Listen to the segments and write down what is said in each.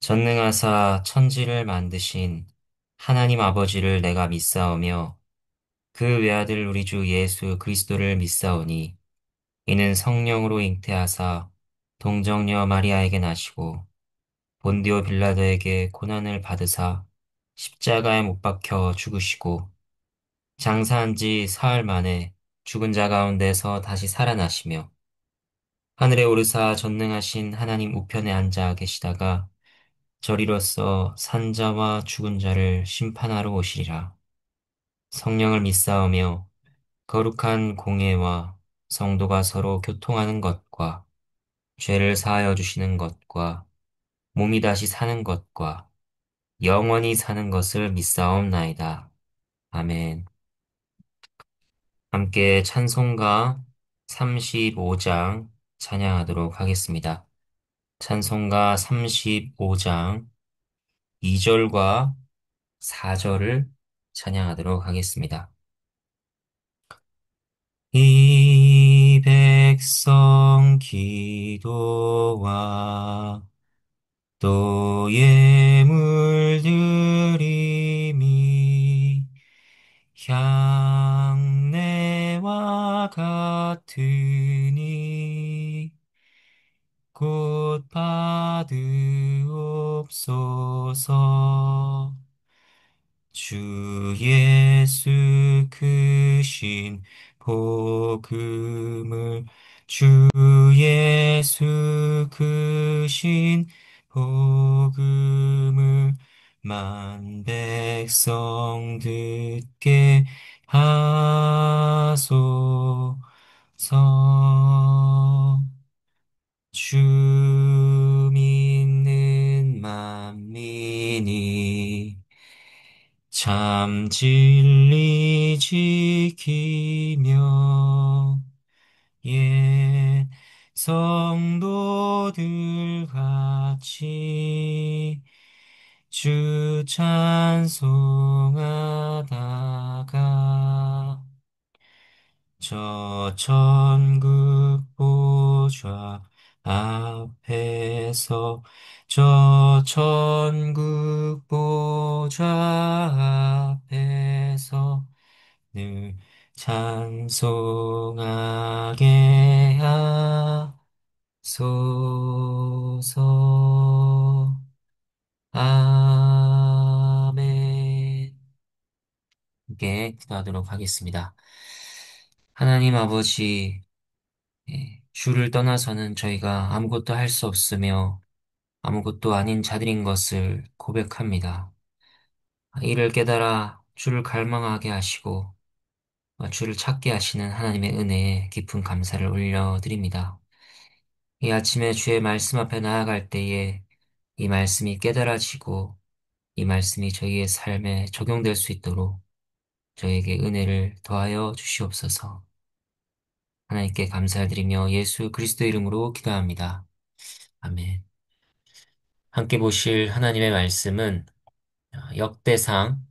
전능하사 천지를 만드신 하나님 아버지를 내가 믿사오며 그 외아들 우리 주 예수 그리스도를 믿사오니 이는 성령으로 잉태하사 동정녀 마리아에게 나시고 본디오 빌라도에게 고난을 받으사 십자가에 못 박혀 죽으시고 장사한 지 사흘 만에 죽은 자 가운데서 다시 살아나시며 하늘에 오르사 전능하신 하나님 우편에 앉아 계시다가 저리로서 산자와 죽은 자를 심판하러 오시리라. 성령을 믿사오며 거룩한 공예와 성도가 서로 교통하는 것과 죄를 사하여 주시는 것과 몸이 다시 사는 것과 영원히 사는 것을 믿사옵나이다. 아멘. 함께 찬송가 35장 찬양하도록 하겠습니다. 찬송가 35장 2절과 4절을 찬양하도록 하겠습니다. 이 백성 기도와 또 예물 드림이 향내와 같으니 곧 받으옵소서. 주 예수 크신 복음을 주 예수 크신 복음을 만 백성 듣게 하소서. 주 믿는 만민이 참 진리 지키며 옛 성도들 같이 주 찬송하다가 저 천국 보좌 앞에서 저 천국 보좌 앞에서 늘 찬송하게 하소서. 아멘. 함께 기도하도록 하겠습니다. 하나님 아버지, 주를 떠나서는 저희가 아무것도 할 수 없으며 아무것도 아닌 자들인 것을 고백합니다. 이를 깨달아 주를 갈망하게 하시고 주를 찾게 하시는 하나님의 은혜에 깊은 감사를 올려드립니다. 이 아침에 주의 말씀 앞에 나아갈 때에 이 말씀이 깨달아지고 이 말씀이 저희의 삶에 적용될 수 있도록 저에게 은혜를 더하여 주시옵소서. 하나님께 감사를 드리며 예수 그리스도 이름으로 기도합니다. 아멘. 함께 보실 하나님의 말씀은 역대상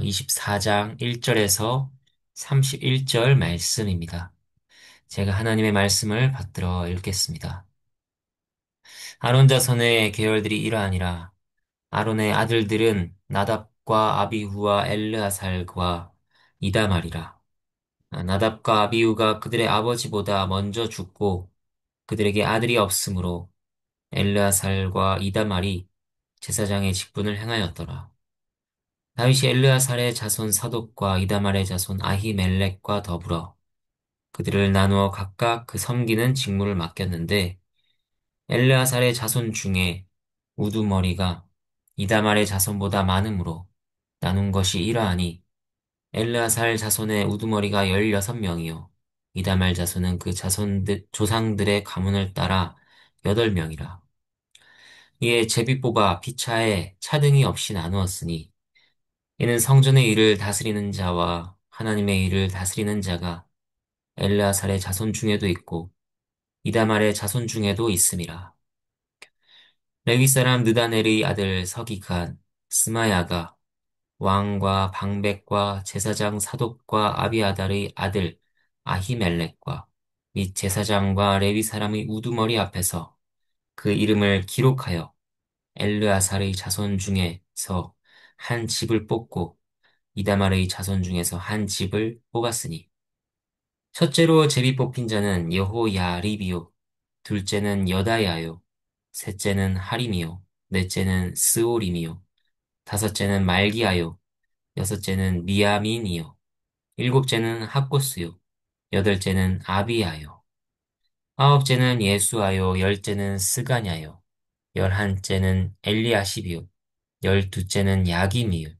24장 1절에서 31절 말씀입니다. 제가 하나님의 말씀을 받들어 읽겠습니다. 아론 자손의 계열들이 이러하니라. 아론의 아들들은 나답과 아비후와 엘르아살과 이다말이라. 나답과 아비후가 그들의 아버지보다 먼저 죽고 그들에게 아들이 없으므로 엘르아살과 이다말이 제사장의 직분을 행하였더라. 다윗이 엘르아살의 자손 사독과 이다말의 자손 아히멜렉과 더불어 그들을 나누어 각각 그 섬기는 직무를 맡겼는데 엘르아살의 자손 중에 우두머리가 이다말의 자손보다 많으므로 나눈 것이 이러하니 엘르아살 자손의 우두머리가 16명이요 이다말 자손은 그 자손들 조상들의 가문을 따라 8명이라. 이에 제비 뽑아 피차에 차등이 없이 나누었으니 이는 성전의 일을 다스리는 자와 하나님의 일을 다스리는 자가 엘르아살의 자손 중에도 있고 이다말의 자손 중에도 있음이라. 레위 사람 느다넬의 아들 서기관 스마야가 왕과 방백과 제사장 사독과 아비아달의 아들 아히멜렉과 및 제사장과 레위 사람의 우두머리 앞에서 그 이름을 기록하여 엘르아살의 자손 중에서 한 집을 뽑고 이다말의 자손 중에서 한 집을 뽑았으니 첫째로 제비 뽑힌 자는 여호야립이요 둘째는 여다야요 셋째는 하림이요 넷째는 스오림이요 다섯째는 말기야요 여섯째는 미야민이요 일곱째는 학고스요 여덟째는 아비야요 아홉째는 예수아요 열째는 스가냐요 열한째는 엘리야십이요 열두째는 야김이요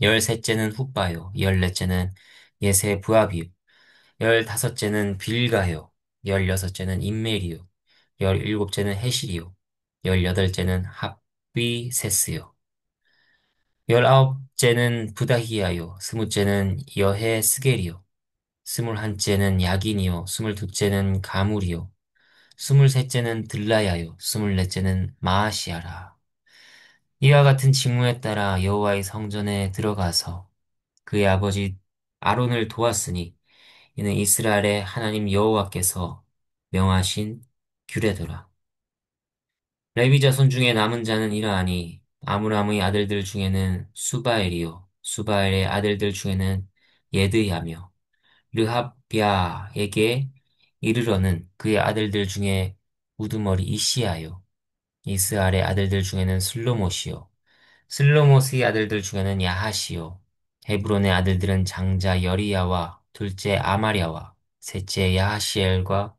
열셋째는 훗바요 열넷째는 예세부압이요 열다섯째는 빌가요 열여섯째는 임멜이요 열일곱째는 해실이요 열여덟째는 합비세스요 열아홉째는 부다히야요 스무째는 여헤스겔이요 스물한째는 야긴이요 스물둘째는 가물이요 스물셋째는 들라야요 스물넷째는 마아시아라 이와 같은 징후에 따라 여호와의 성전에 들어가서 그의 아버지 아론을 도왔으니 이는 이스라엘의 하나님 여호와께서 명하신 규례더라. 레위 자손 중에 남은 자는 이러하니 아므람의 아들들 중에는 수바엘이요 수바엘의 아들들 중에는 예드야며 르합야에게 이르러는 그의 아들들 중에 우두머리 이시야요 이스알의 아들들 중에는 슬로못이요 슬로못의 아들들 중에는 야하시요 헤브론의 아들들은 장자 여리야와 둘째 아마랴와 셋째 야하시엘과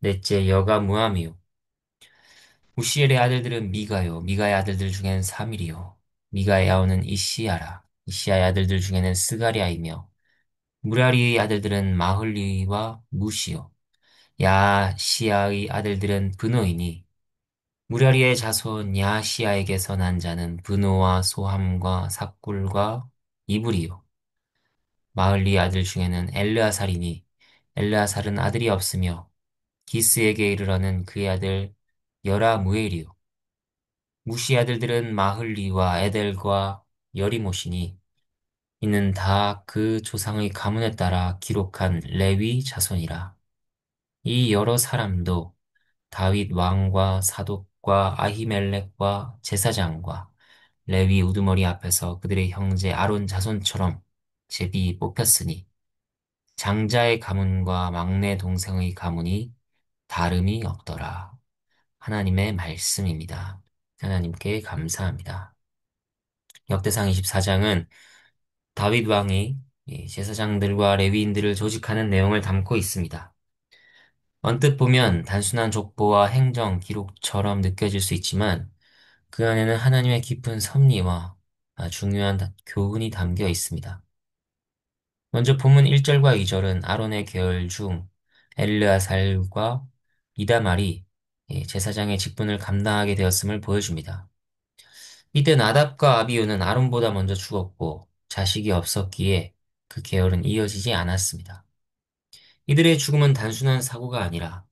넷째 여가무함이요 우시엘의 아들들은 미가요 미가의 아들들 중에는 사밀이요 미가의 아우는 이시야라 이시야의 아들들 중에는 스가랴이며 무라리의 아들들은 마흘리와 무시요 야시야의 아들들은 브노이니 무라리의 자손 야시야에게서 난 자는 브노와 소함과 삭굴과 이브리요 마흘리 아들 중에는 엘르아살이니 엘르아살은 아들이 없으며 기스에게 이르러는 그의 아들 여라무엘이요 무시 아들들은 마흘리와 에델과 여리못이니 이는 다 그 조상의 가문에 따라 기록한 레위 자손이라 이 여러 사람도 다윗 왕과 사독과 아히멜렉과 제사장과 레위 우두머리 앞에서 그들의 형제 아론 자손처럼 제비 뽑혔으니 장자의 가문과 막내 동생의 가문이 다름이 없더라. 하나님의 말씀입니다. 하나님께 감사합니다. 역대상 24장은 다윗 왕이 이 제사장들과 레위인들을 조직하는 내용을 담고 있습니다. 언뜻 보면 단순한 족보와 행정 기록처럼 느껴질 수 있지만 그 안에는 하나님의 깊은 섭리와 중요한 교훈이 담겨 있습니다. 먼저 본문 1절과 2절은 아론의 계열 중 엘르아살과 이다말이 제사장의 직분을 감당하게 되었음을 보여줍니다. 이때 나답과 아비후는 아론보다 먼저 죽었고 자식이 없었기에 그 계열은 이어지지 않았습니다. 이들의 죽음은 단순한 사고가 아니라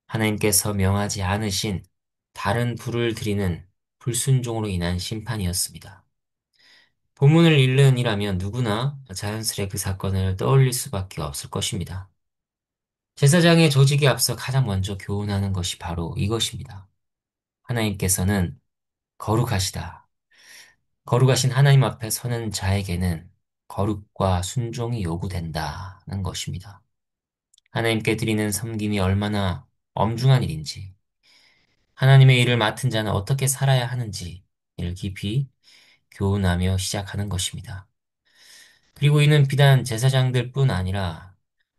하나님께서 명하지 않으신 다른 불을 드리는 불순종으로 인한 심판이었습니다. 본문을 읽는 이라면 누구나 자연스레 그 사건을 떠올릴 수밖에 없을 것입니다. 제사장의 조직에 앞서 가장 먼저 교훈하는 것이 바로 이것입니다. 하나님께서는 거룩하시다. 거룩하신 하나님 앞에 서는 자에게는 거룩과 순종이 요구된다는 것입니다. 하나님께 드리는 섬김이 얼마나 엄중한 일인지, 하나님의 일을 맡은 자는 어떻게 살아야 하는지 이를 깊이 교훈하며 시작하는 것입니다. 그리고 이는 비단 제사장들뿐 아니라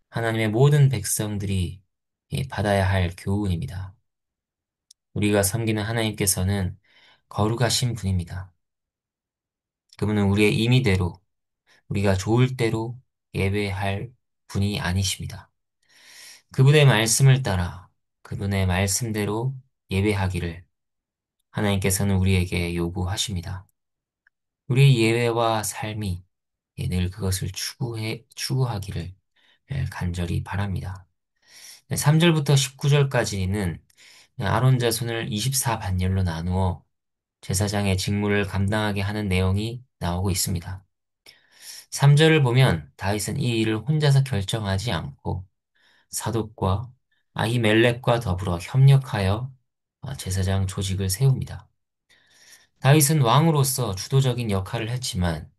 하나님의 모든 백성들이 받아야 할 교훈입니다. 우리가 섬기는 하나님께서는 거룩하신 분입니다. 그분은 우리의 임의대로, 우리가 좋을 대로 예배할 분이 아니십니다. 그분의 말씀을 따라 그분의 말씀대로 예배하기를 하나님께서는 우리에게 요구하십니다. 우리의 예배와 삶이 늘 그것을 추구하기를 간절히 바랍니다. 3절부터 19절까지는 아론 자손을 24반열로 나누어 제사장의 직무를 감당하게 하는 내용이 나오고 있습니다. 3절을 보면 다윗은 이 일을 혼자서 결정하지 않고 사독과 아히멜렉과 더불어 협력하여 제사장 조직을 세웁니다. 다윗은 왕으로서 주도적인 역할을 했지만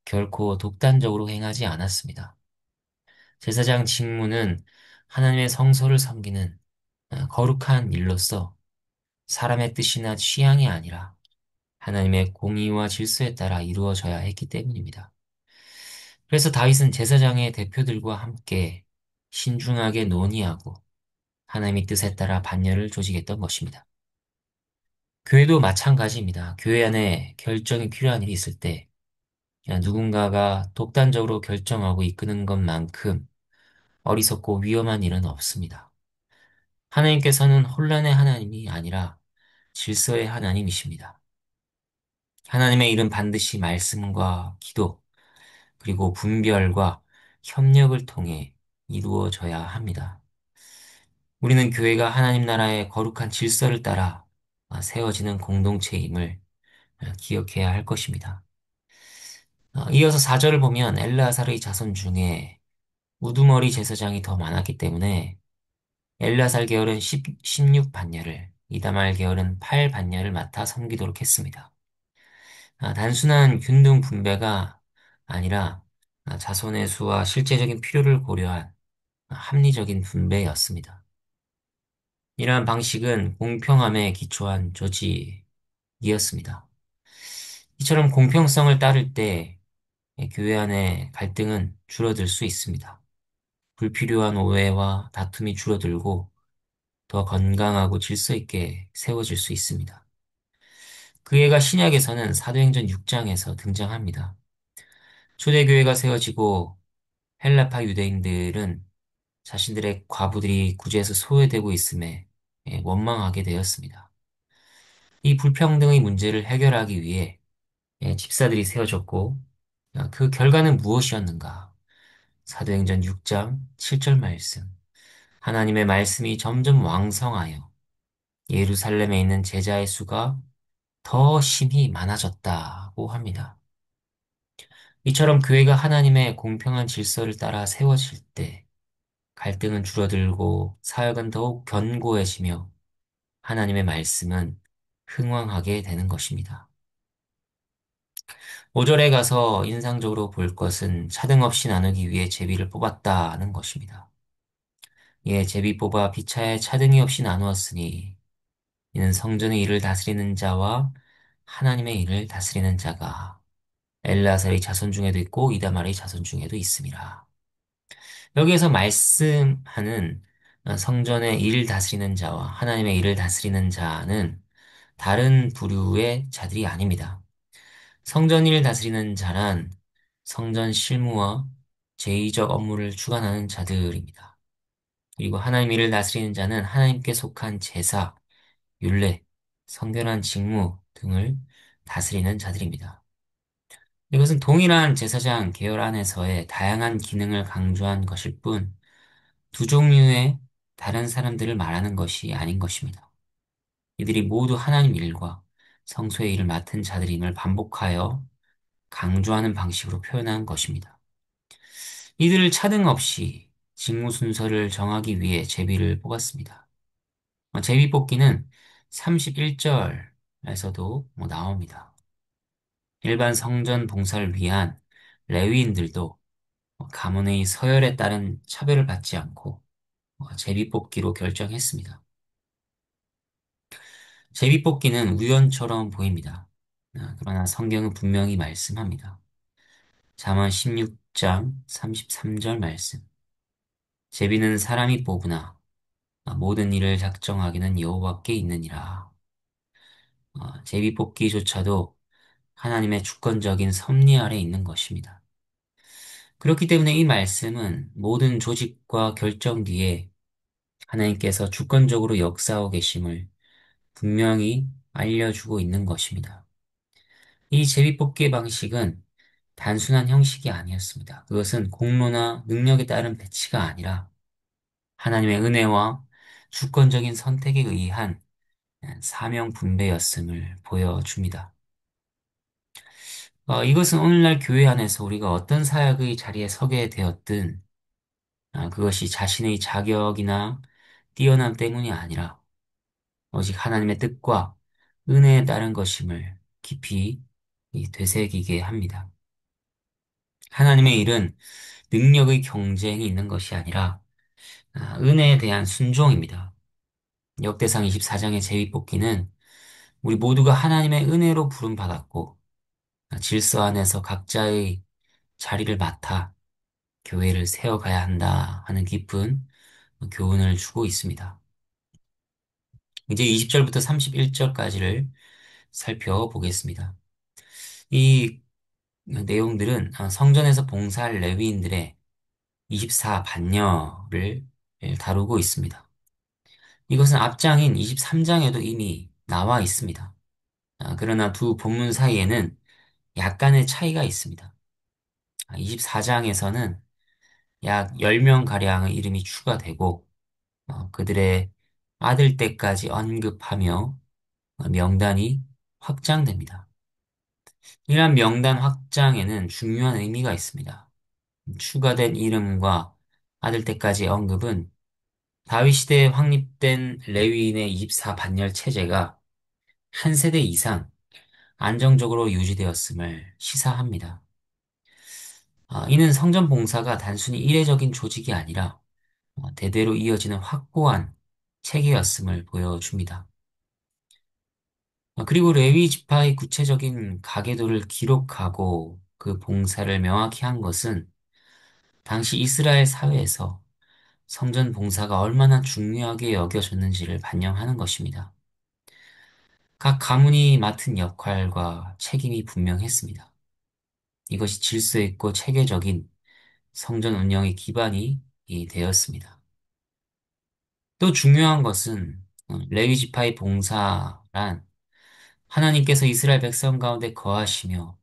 결코 독단적으로 행하지 않았습니다. 제사장 직무는 하나님의 성소를 섬기는 거룩한 일로서 사람의 뜻이나 취향이 아니라 하나님의 공의와 질서에 따라 이루어져야 했기 때문입니다. 그래서 다윗은 제사장의 대표들과 함께 신중하게 논의하고 하나님의 뜻에 따라 반열을 조직했던 것입니다. 교회도 마찬가지입니다. 교회 안에 결정이 필요한 일이 있을 때 그냥 누군가가 독단적으로 결정하고 이끄는 것만큼 어리석고 위험한 일은 없습니다. 하나님께서는 혼란의 하나님이 아니라 질서의 하나님이십니다. 하나님의 일은 반드시 말씀과 기도, 그리고 분별과 협력을 통해 이루어져야 합니다. 우리는 교회가 하나님 나라의 거룩한 질서를 따라 세워지는 공동체임을 기억해야 할 것입니다. 이어서 4절을 보면 엘르아살의 자손 중에 우두머리 제사장이 더 많았기 때문에 엘르아살 계열은 16반열을, 이다말 계열은 8반열을 맡아 섬기도록 했습니다. 단순한 균등 분배가 아니라 자손의 수와 실제적인 필요를 고려한 합리적인 분배였습니다. 이러한 방식은 공평함에 기초한 조직이었습니다. 이처럼 공평성을 따를 때 교회 안의 갈등은 줄어들 수 있습니다. 불필요한 오해와 다툼이 줄어들고 더 건강하고 질서 있게 세워질 수 있습니다. 그 예가 신약에서는 사도행전 6장에서 등장합니다. 초대교회가 세워지고 헬라파 유대인들은 자신들의 과부들이 구제에서 소외되고 있음에 원망하게 되었습니다. 이 불평등의 문제를 해결하기 위해 집사들이 세워졌고 그 결과는 무엇이었는가? 사도행전 6장 7절 말씀. 하나님의 말씀이 점점 왕성하여 예루살렘에 있는 제자의 수가 더 심히 많아졌다고 합니다. 이처럼 교회가 하나님의 공평한 질서를 따라 세워질 때 갈등은 줄어들고 사역은 더욱 견고해지며 하나님의 말씀은 흥왕하게 되는 것입니다. 5절에 가서 인상적으로 볼 것은 차등 없이 나누기 위해 제비를 뽑았다는 것입니다. 예, 제비 뽑아 피차에 차등이 없이 나누었으니 이는 성전의 일을 다스리는 자와 하나님의 일을 다스리는 자가 엘르아살의 자손 중에도 있고 이다말의 자손 중에도 있습니다. 여기에서 말씀하는 성전의 일을 다스리는 자와 하나님의 일을 다스리는 자는 다른 부류의 자들이 아닙니다. 성전 일을 다스리는 자란 성전 실무와 제의적 업무를 주관하는 자들입니다. 그리고 하나님 일을 다스리는 자는 하나님께 속한 제사, 율례, 성결한 직무 등을 다스리는 자들입니다. 이것은 동일한 제사장 계열 안에서의 다양한 기능을 강조한 것일 뿐, 두 종류의 다른 사람들을 말하는 것이 아닌 것입니다. 이들이 모두 하나님 일과 성소의 일을 맡은 자들임을 반복하여 강조하는 방식으로 표현한 것입니다. 이들을 차등 없이 직무 순서를 정하기 위해 제비를 뽑았습니다. 제비 뽑기는 31절에서도 나옵니다. 일반 성전 봉사를 위한 레위인들도 가문의 서열에 따른 차별을 받지 않고 제비 뽑기로 결정했습니다. 제비 뽑기는 우연처럼 보입니다. 그러나 성경은 분명히 말씀합니다. 잠언 16장 33절 말씀. 제비는 사람이 뽑으나 모든 일을 작정하기는 여호와께 있느니라. 제비 뽑기조차도 하나님의 주권적인 섭리 아래 있는 것입니다. 그렇기 때문에 이 말씀은 모든 조직과 결정 뒤에 하나님께서 주권적으로 역사하고 계심을 분명히 알려주고 있는 것입니다. 이 제비뽑기 방식은 단순한 형식이 아니었습니다. 그것은 공로나 능력에 따른 배치가 아니라 하나님의 은혜와 주권적인 선택에 의한 사명 분배였음을 보여줍니다. 이것은 오늘날 교회 안에서 우리가 어떤 사역의 자리에 서게 되었든 그것이 자신의 자격이나 뛰어남 때문이 아니라 오직 하나님의 뜻과 은혜에 따른 것임을 깊이 되새기게 합니다. 하나님의 일은 능력의 경쟁이 있는 것이 아니라 은혜에 대한 순종입니다. 역대상 24장의 제비뽑기는 우리 모두가 하나님의 은혜로 부름받았고 질서 안에서 각자의 자리를 맡아 교회를 세워가야 한다 하는 깊은 교훈을 주고 있습니다. 이제 20절부터 31절까지를 살펴보겠습니다. 이 내용들은 성전에서 봉사할 레위인들의 24반열을 다루고 있습니다. 이것은 앞장인 23장에도 이미 나와 있습니다. 그러나 두 본문 사이에는 약간의 차이가 있습니다. 24장에서는 약 10명가량의 이름이 추가되고 그들의 아들 때까지 언급하며 명단이 확장됩니다. 이러한 명단 확장에는 중요한 의미가 있습니다. 추가된 이름과 아들 때까지 언급은 다윗 시대에 확립된 레위인의 24반열 체제가 한 세대 이상 안정적으로 유지되었음을 시사합니다. 이는 성전 봉사가 단순히 이례적인 조직이 아니라 대대로 이어지는 확고한 체계였음을 보여줍니다. 그리고 레위 지파의 구체적인 가계도를 기록하고 그 봉사를 명확히 한 것은 당시 이스라엘 사회에서 성전 봉사가 얼마나 중요하게 여겨졌는지를 반영하는 것입니다. 각 가문이 맡은 역할과 책임이 분명했습니다. 이것이 질서 있고 체계적인 성전 운영의 기반이 되었습니다. 또 중요한 것은 레위 지파의 봉사란 하나님께서 이스라엘 백성 가운데 거하시며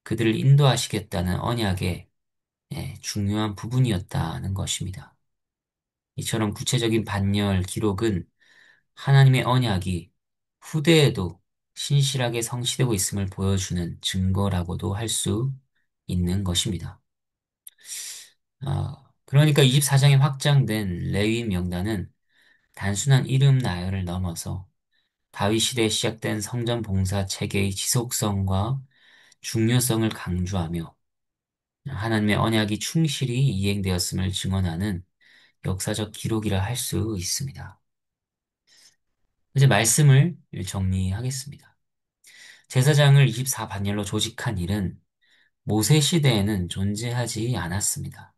그들을 인도하시겠다는 언약의 중요한 부분이었다는 것입니다. 이처럼 구체적인 반열 기록은 하나님의 언약이 후대에도 신실하게 성취되고 있음을 보여주는 증거라고도 할 수 있는 것입니다. 그러니까 24장에 확장된 레위 명단은 단순한 이름 나열을 넘어서 다윗 시대에 시작된 성전 봉사 체계의 지속성과 중요성을 강조하며 하나님의 언약이 충실히 이행되었음을 증언하는 역사적 기록이라 할 수 있습니다. 이제 말씀을 정리하겠습니다. 제사장을 24반열로 조직한 일은 모세 시대에는 존재하지 않았습니다.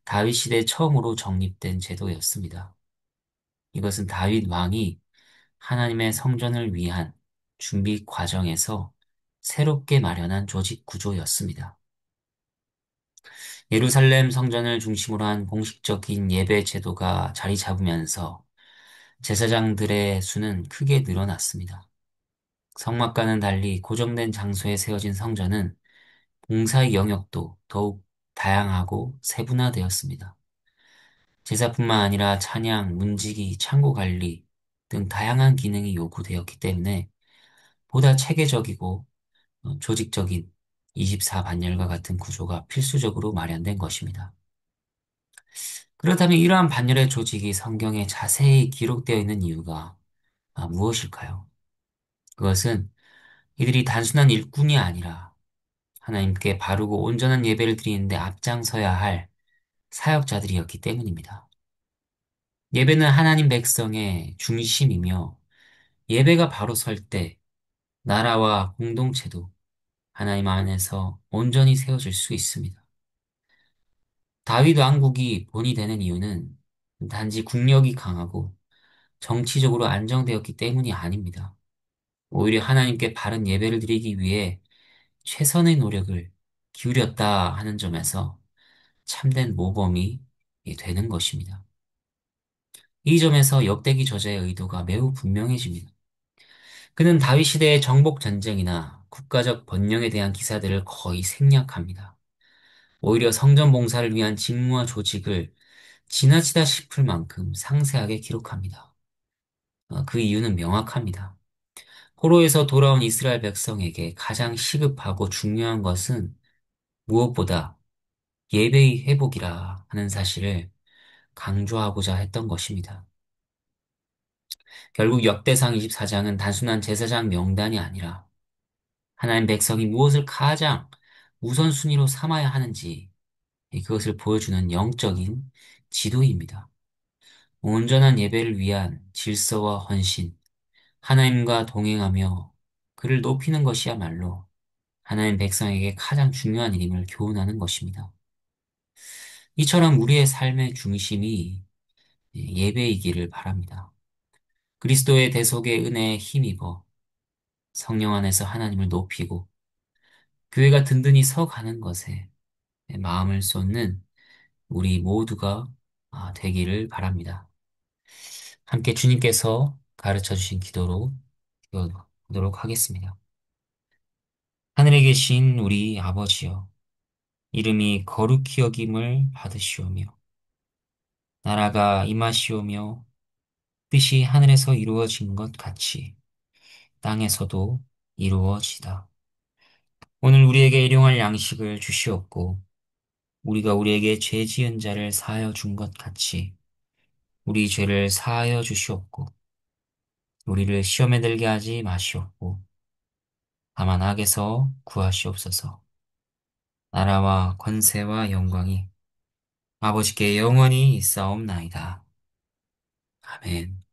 다윗 시대 처음으로 정립된 제도였습니다. 이것은 다윗 왕이 하나님의 성전을 위한 준비 과정에서 새롭게 마련한 조직 구조였습니다. 예루살렘 성전을 중심으로 한 공식적인 예배 제도가 자리 잡으면서 제사장들의 수는 크게 늘어났습니다. 성막과는 달리 고정된 장소에 세워진 성전은 봉사의 영역도 더욱 다양하고 세분화되었습니다. 제사뿐만 아니라 찬양, 문지기, 창고 관리 등 다양한 기능이 요구되었기 때문에 보다 체계적이고 조직적인 24반열과 같은 구조가 필수적으로 마련된 것입니다. 그렇다면 이러한 반열의 조직이 성경에 자세히 기록되어 있는 이유가 무엇일까요? 그것은 이들이 단순한 일꾼이 아니라 하나님께 바르고 온전한 예배를 드리는데 앞장서야 할 사역자들이었기 때문입니다. 예배는 하나님 백성의 중심이며 예배가 바로 설 때 나라와 공동체도 하나님 안에서 온전히 세워질 수 있습니다. 다윗 왕국이 본이 되는 이유는 단지 국력이 강하고 정치적으로 안정되었기 때문이 아닙니다. 오히려 하나님께 바른 예배를 드리기 위해 최선의 노력을 기울였다 하는 점에서 참된 모범이 되는 것입니다. 이 점에서 역대기 저자의 의도가 매우 분명해집니다. 그는 다윗 시대의 정복 전쟁이나 국가적 번영에 대한 기사들을 거의 생략합니다. 오히려 성전 봉사를 위한 직무와 조직을 지나치다 싶을 만큼 상세하게 기록합니다. 그 이유는 명확합니다. 포로에서 돌아온 이스라엘 백성에게 가장 시급하고 중요한 것은 무엇보다 예배의 회복이라 하는 사실을 강조하고자 했던 것입니다. 결국 역대상 24장은 단순한 제사장 명단이 아니라 하나님 백성이 무엇을 가장 우선순위로 삼아야 하는지 그것을 보여주는 영적인 지도입니다. 온전한 예배를 위한 질서와 헌신, 하나님과 동행하며 그를 높이는 것이야말로 하나님 백성에게 가장 중요한 일임을 교훈하는 것입니다. 이처럼 우리의 삶의 중심이 예배이기를 바랍니다. 그리스도의 대속의 은혜에 힘입어 성령 안에서 하나님을 높이고 교회가 든든히 서가는 것에 마음을 쏟는 우리 모두가 되기를 바랍니다. 함께 주님께서 가르쳐 주신 기도로 기도하도록 하겠습니다. 하늘에 계신 우리 아버지여, 이름이 거룩히 여김을 받으시오며, 나라가 임하시오며, 뜻이 하늘에서 이루어진 것 같이 땅에서도 이루어지다. 오늘 우리에게 일용할 양식을 주시옵고, 우리가 우리에게 죄 지은 자를 사하여 준 것 같이 우리 죄를 사하여 주시옵고, 우리를 시험에 들게 하지 마시옵고, 다만 악에서 구하시옵소서. 나라와 권세와 영광이 아버지께 영원히 있사옵나이다. 아멘.